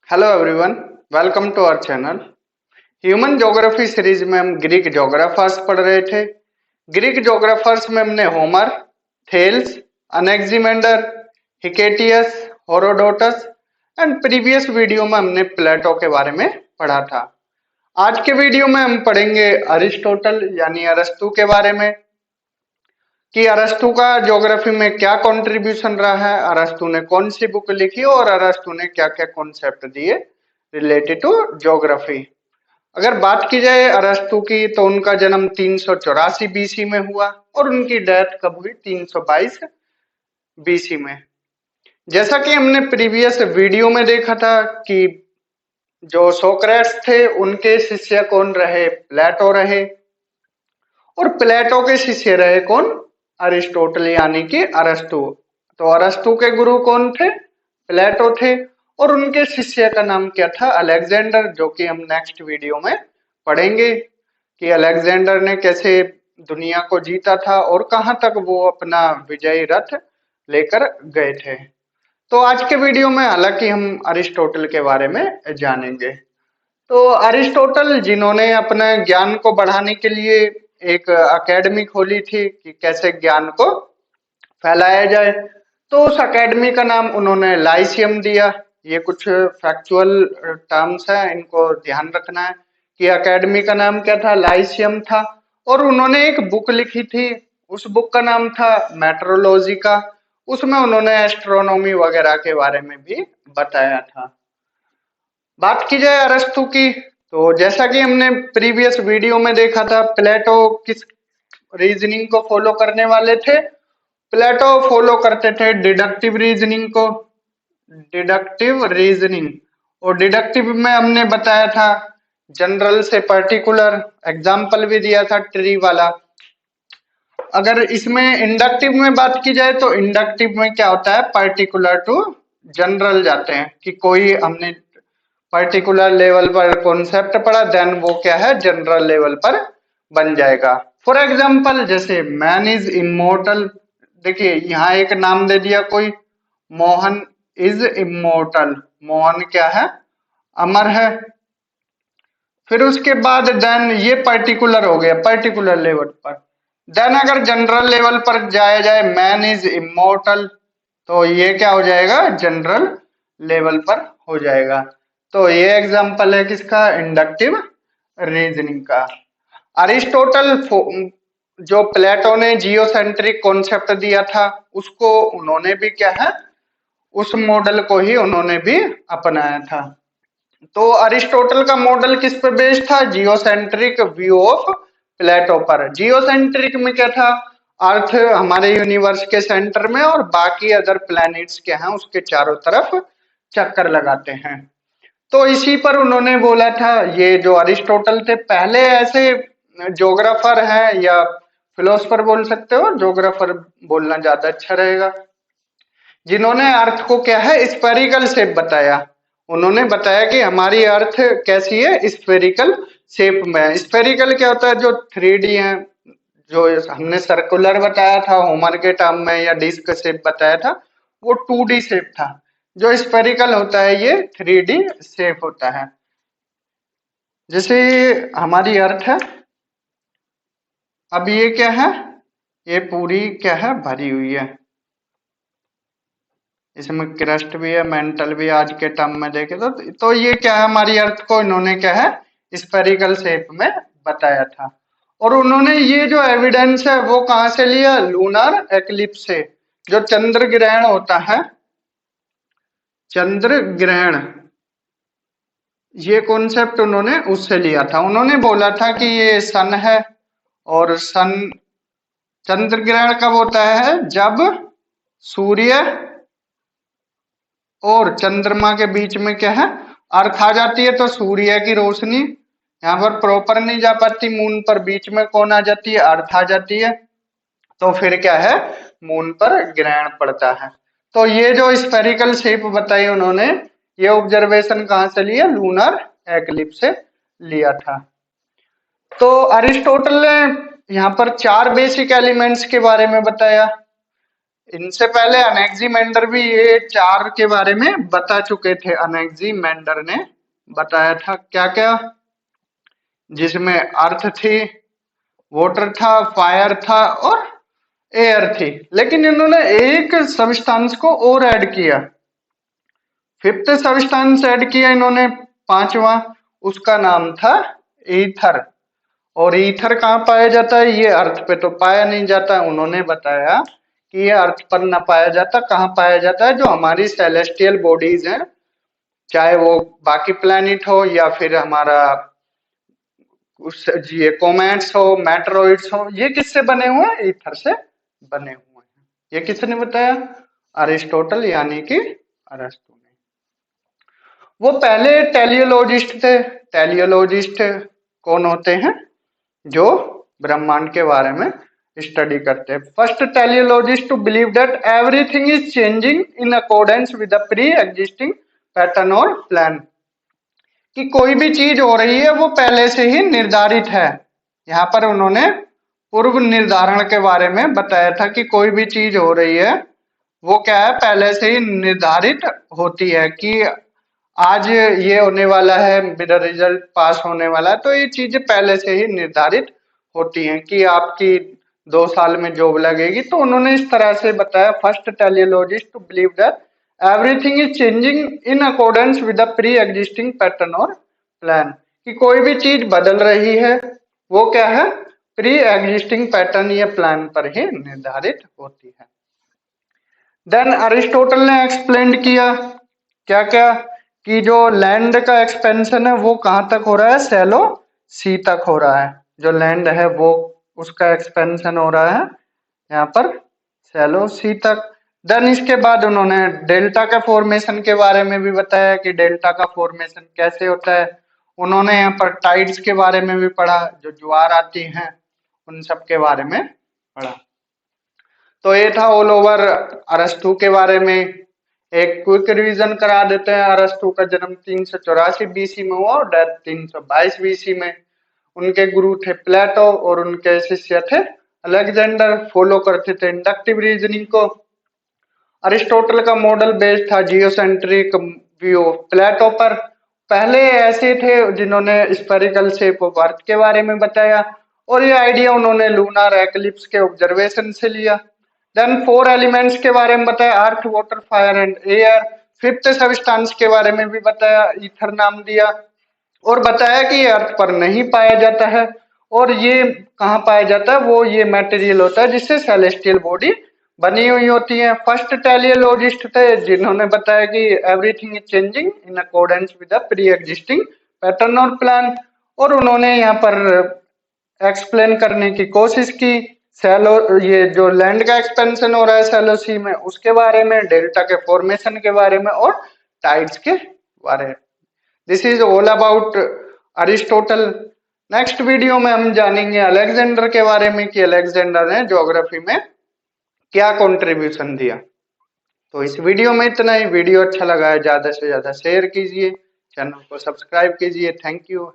Hello everyone, welcome to our channel. Human geography series में हम Greek ज्योग्राफर्स पढ़ रहे थे। ग्रीक ज्योग्राफर्स में हमने Homer, Thales, Anaximander, Hecataeus, Herodotus and previous video में हमने प्लेटो के बारे में पढ़ा था। आज के वीडियो में हम पढ़ेंगे अरिस्टोटल यानी अरस्तु के बारे में कि अरस्तु का ज्योग्राफी में क्या कंट्रीब्यूशन रहा है, अरस्तु ने कौन सी बुक लिखी और अरस्तु ने क्या क्या कॉन्सेप्ट दिए रिलेटेड टू ज्योग्राफी। अगर बात की जाए अरस्तु की तो उनका जन्म 384 बीसी में हुआ और उनकी डेथ कब हुई? 322 बीसी में। जैसा कि हमने प्रीवियस वीडियो में देखा था कि जो सोक्रेट्स थे उनके शिष्य कौन रहे? प्लेटो रहे। और प्लेटो के शिष्य रहे कौन? अरिस्टोटल यानी कि अरस्तु। तो अरस्तु के गुरु कौन थे? प्लेटो थे। और उनके शिष्य का नाम क्या था? अलेक्जेंडर, जो कि हम नेक्स्ट वीडियो में पढ़ेंगे कि अलेक्जेंडर ने कैसे दुनिया को जीता था और कहां तक वो अपना विजयी रथ लेकर गए थे। तो आज के वीडियो में हालांकि हम अरिस्टोटल के बारे में जानेंगे। तो अरिस्टोटल जिन्होंने अपने ज्ञान को बढ़ाने के लिए एक अकेडमी खोली थी कि कैसे ज्ञान को फैलाया जाए, तो उस अकेडमी का नाम उन्होंने लाइसियम दिया। ये कुछ फैक्चुअल टर्म्स है, इनको ध्यान रखना है कि अकेडमी का नाम क्या था? लाइसियम था। और उन्होंने एक बुक लिखी थी, उस बुक का नाम था मेट्रोलॉजी का। उसमें उन्होंने एस्ट्रोनॉमी वगैरह के बारे में भी बताया था। बात की जाए अरस्तु की तो जैसा कि हमने प्रीवियस वीडियो में देखा था, प्लेटो किस रीजनिंग को फॉलो करने वाले थे? प्लेटो फॉलो करते थे डिडक्टिव रीजनिंग को। डिडक्टिव रीजनिंग, और डिडक्टिव में हमने बताया था जनरल से पर्टिकुलर, एग्जाम्पल भी दिया था ट्री वाला। अगर इसमें इंडक्टिव में बात की जाए तो इंडक्टिव में क्या होता है? पर्टिकुलर टू जनरल जाते हैं कि कोई हमने पर्टिकुलर लेवल पर कॉन्सेप्ट पढ़ा, देन वो क्या है? जनरल लेवल पर बन जाएगा। फॉर एग्जाम्पल जैसे मैन इज इमोर्टल, देखिए यहाँ एक नाम दे दिया कोई, मोहन इज इमोर्टल। मोहन क्या है? अमर है। फिर उसके बाद देन ये पर्टिकुलर हो गया, पर्टिकुलर लेवल पर। देन अगर जनरल लेवल पर जाया जाए, मैन इज इमोर्टल, तो ये क्या हो जाएगा? जनरल लेवल पर हो जाएगा। तो ये एग्जांपल है किसका? इंडक्टिव रीजनिंग का। अरिस्टोटल जो प्लेटो ने जियोसेंट्रिक कॉन्सेप्ट दिया था, उसको उन्होंने भी क्या है? उस मॉडल को ही उन्होंने भी अपनाया था। तो अरिस्टोटल का मॉडल किस पे बेस्ड था? जियोसेंट्रिक व्यू ऑफ प्लेटो पर। जियोसेंट्रिक में क्या था? अर्थ हमारे यूनिवर्स के सेंटर में और बाकी अदर प्लैनेट्स के हैं उसके चारों तरफ चक्कर लगाते हैं। तो इसी पर उन्होंने बोला था, ये जो अरिस्टोटल थे पहले ऐसे ज्योग्राफर हैं या फिलोसफर बोल सकते हो, ज्योग्राफर बोलना ज्यादा अच्छा रहेगा, जिन्होंने अर्थ को क्या है? स्फेरिकल शेप बताया। उन्होंने बताया कि हमारी अर्थ कैसी है? स्फेरिकल शेप में है। स्फेरिकल क्या होता है? जो 3D है, जो हमने सर्कुलर बताया था होमर के टर्म में या डिस्क शेप बताया था, वो 2D शेप था। जो स्फेरिकल होता है ये 3D शेप होता है। जैसे हमारी अर्थ है, अब ये क्या है? ये पूरी क्या है? भरी हुई है। इसमें क्रस्ट भी है, मेंटल भी, आज के टर्म में देखे तो ये क्या है? हमारी अर्थ को इन्होंने क्या है? स्फेरिकल शेप में बताया था। और उन्होंने ये जो एविडेंस है वो कहां से लिया? लूनर एक्लिप्स से। जो चंद्र ग्रहण होता है, चंद्र ग्रहण, ये कॉन्सेप्ट उन्होंने उससे लिया था। उन्होंने बोला था कि ये सन है और सन, चंद्र ग्रहण कब होता है? जब सूर्य और चंद्रमा के बीच में क्या है? अर्थ आ जाती है। तो सूर्य की रोशनी यहाँ पर प्रॉपर नहीं जा पाती मून पर, बीच में कौन आ जाती है? अर्थ आ जाती है। तो फिर क्या है? मून पर ग्रहण पड़ता है। तो ये जो स्फेरिकल शेप बताई उन्होंने, ये ऑब्जर्वेशन कहाँ से लिया? लूनर एक्लिप्स से लिया था। तो अरिस्टोटल ने यहाँ पर 4 बेसिक एलिमेंट्स के बारे में बताया। इनसे पहले अनेक्सीमेंडर भी ये 4 के बारे में बता चुके थे। अनेक्सीमेंडर ने बताया था क्या क्या, जिसमें अर्थ थी, वाटर था, फायर था और एयर थी। लेकिन इन्होंने एक सब्सटेंस को और ऐड किया, फिफ्थ सब्सटेंस ऐड किया इन्होंने, पांचवा, उसका नाम था ईथर। और ईथर कहाँ पाया जाता है? ये अर्थ पे तो पाया नहीं जाता। उन्होंने बताया कि ये अर्थ पर ना पाया जाता, कहाँ पाया जाता है? जो हमारी सेलेस्टियल बॉडीज हैं, चाहे वो बाकी प्लैनेट हो या फिर हमारा उस ये कोमेट्स हो, मेटेरॉइड्स हो, ये किससे बने हुए हैं? ईथर से बने हुए हैं। ये किसने बताया? अरिस्टोटल यानी कि अरस्तु ने। वो पहले टेलियोलॉजिस्ट थे। टेलियोलॉजिस्ट कौन होते हैं? जो ब्रह्मांड के बारे में स्टडी करते हैं। First teleologist to believe that everything is changing in accordance with the pre existing pattern और प्लान, कि कोई भी चीज हो रही है वो पहले से ही निर्धारित है। यहाँ पर उन्होंने पूर्व निर्धारण के बारे में बताया था कि कोई भी चीज हो रही है वो क्या है, पहले से ही निर्धारित होती है कि आज ये होने वाला है, मेरा रिजल्ट पास होने वाला है, तो ये चीजें पहले से ही निर्धारित होती हैं कि आपकी 2 साल में जॉब लगेगी। तो उन्होंने इस तरह से बताया, first teleologist to believe that everything is changing in accordance with the pre existing pattern और प्लान, कि कोई भी चीज बदल रही है वो क्या है? प्री एग्जिस्टिंग पैटर्न या प्लान पर ही निर्धारित होती है। देन अरिस्टोटल ने एक्सप्लेन किया क्या क्या, कि जो लैंड का एक्सपेंशन है वो कहाँ तक हो रहा है? सैलो सी तक हो रहा है। जो लैंड है वो उसका एक्सपेंशन हो रहा है यहाँ पर सैलो सी तक। देन इसके बाद उन्होंने डेल्टा का फॉर्मेशन के बारे में भी बताया कि डेल्टा का फॉर्मेशन कैसे होता है। उन्होंने यहाँ पर टाइड्स के बारे में भी पढ़ा, जो ज्वार आती हैं उन सब के बारे में पढ़ा। तो ये था ऑल ओवर अरस्तु के बारे में। एक क्विक रिवीजन करा देते हैं। अरस्तु का जन्म 384 बीसी में हुआ और डेथ 322 बीसी में। उनके गुरु थे प्लेटो और उनके शिष्य थे अलेक्जेंडर। फॉलो करते थे इंडक्टिव रीजनिंग को। अरिस्टोटल का मॉडल बेस्ड था जियोसेंट्रिक व्यू प्लेटो पर। पहले ऐसे थे जिन्होंने स्फेरिकल शेप ऑफ अर्थ के बारे में बताया, और ये आइडिया उन्होंने लूनार एक्लिप्स के ऑब्जर्वेशन से लिया। देन 4 एलिमेंट्स के बारे में बताया, earth, water, fire and air. Fifth substance के बारे में भी बताया, ईथर नाम दिया, और बताया कि ये अर्थ पर नहीं पाया जाता है। और ये कहाँ पाया जाता है? वो ये मटेरियल होता है जिससे सेलेस्टियल बॉडी बनी हुई होती है। फर्स्ट टेलियोलॉजिस्ट थे जिन्होंने बताया कि everything is changing in accordance with the pre existing pattern और प्लान। और उन्होंने यहाँ पर एक्सप्लेन करने की कोशिश की सैलो, ये जो लैंड का एक्सपेंशन हो रहा है सैलो सी में उसके बारे में, डेल्टा के फॉर्मेशन के बारे में और टाइड्स के बारे में। This is all about Aristotle. Next video में हम जानेंगे अलेक्जेंडर के बारे में कि अलेक्जेंडर ने ज्योग्राफी में क्या कंट्रीब्यूशन दिया। तो इस वीडियो में इतना ही। वीडियो अच्छा लगा है ज्यादा से ज्यादा शेयर कीजिए, चैनल को सब्सक्राइब कीजिए। Thank you.